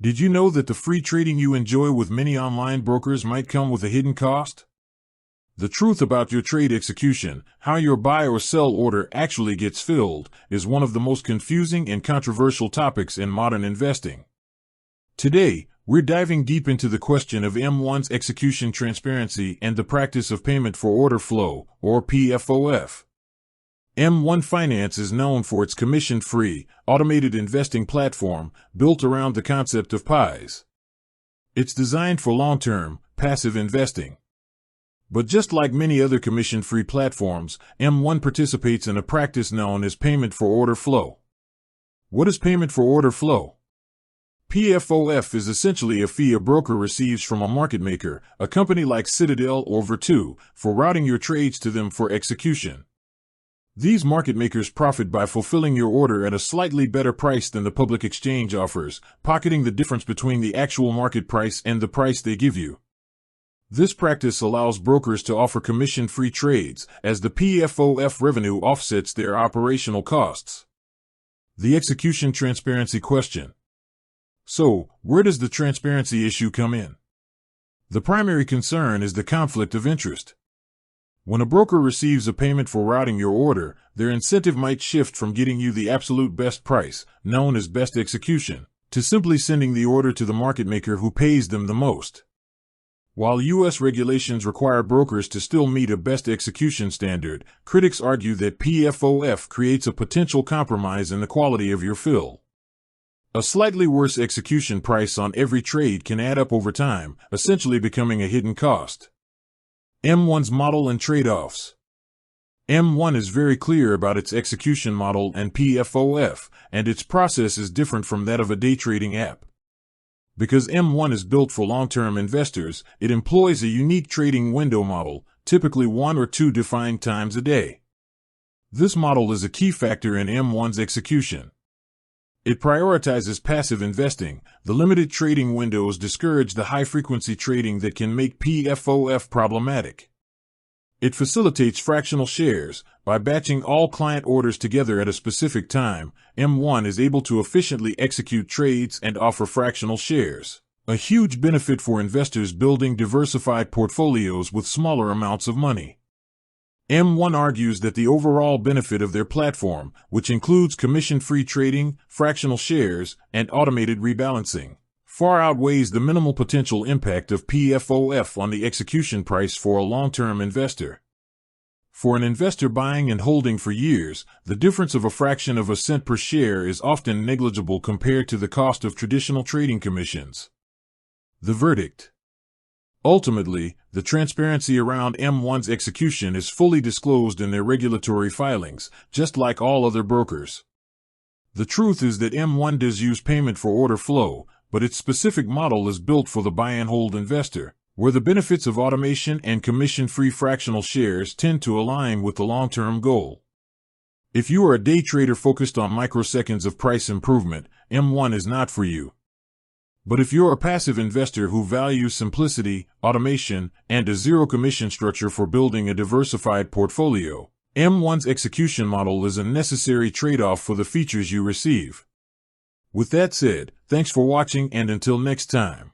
Did you know that the free trading you enjoy with many online brokers might come with a hidden cost? The truth about your trade execution, how your buy or sell order actually gets filled, is one of the most confusing and controversial topics in modern investing. Today, we're diving deep into the question of M1's execution transparency and the practice of payment for order flow, or PFOF. M1 Finance is known for its commission-free, automated investing platform built around the concept of pies. It's designed for long-term, passive investing. But just like many other commission-free platforms, M1 participates in a practice known as payment for order flow. What is payment for order flow? PFOF is essentially a fee a broker receives from a market maker, a company like Citadel or Virtu, for routing your trades to them for execution. These market makers profit by fulfilling your order at a slightly better price than the public exchange offers, pocketing the difference between the actual market price and the price they give you. This practice allows brokers to offer commission-free trades, as the PFOF revenue offsets their operational costs. The execution transparency question. So, where does the transparency issue come in? The primary concern is the conflict of interest. When a broker receives a payment for routing your order, their incentive might shift from getting you the absolute best price, known as best execution, to simply sending the order to the market maker who pays them the most. While U.S. regulations require brokers to still meet a best execution standard, critics argue that PFOF creates a potential compromise in the quality of your fill. A slightly worse execution price on every trade can add up over time, essentially becoming a hidden cost. M1's model and trade-offs. M1 is very clear about its execution model and PFOF, and its process is different from that of a day trading app. Because M1 is built for long-term investors, it employs a unique trading window model, typically 1 or 2 defined times a day. This model is a key factor in M1's execution. It prioritizes passive investing. The limited trading windows discourage the high-frequency trading that can make PFOF problematic. It facilitates fractional shares. By batching all client orders together at a specific time, M1 is able to efficiently execute trades and offer fractional shares, a huge benefit for investors building diversified portfolios with smaller amounts of money. M1 argues that the overall benefit of their platform, which includes commission-free trading, fractional shares, and automated rebalancing, far outweighs the minimal potential impact of PFOF on the execution price for a long-term investor. For an investor buying and holding for years, the difference of a fraction of a cent per share is often negligible compared to the cost of traditional trading commissions. The verdict. Ultimately, the transparency around M1's execution is fully disclosed in their regulatory filings, just like all other brokers. The truth is that M1 does use payment for order flow, but its specific model is built for the buy-and-hold investor, where the benefits of automation and commission-free fractional shares tend to align with the long-term goal. If you are a day trader focused on microseconds of price improvement, M1 is not for you. But if you're a passive investor who values simplicity, automation, and a zero-commission structure for building a diversified portfolio, M1's execution model is a necessary trade-off for the features you receive. With that said, thanks for watching, and until next time.